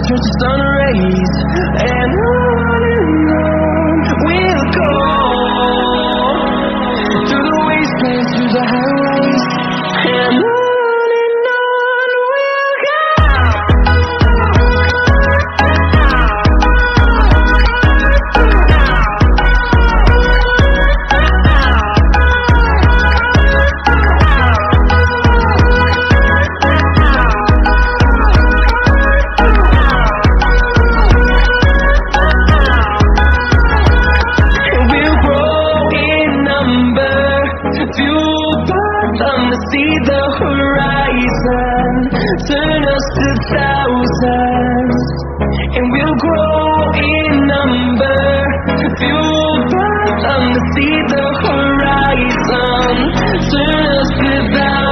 turns to sun rays, and on we'll go through the wastelands, through the highways, and on we'll go. Fueled by them to see the horizon, turn us to thousands, and we'll grow in number. Fueled by them to see the horizon, turn us to thousands.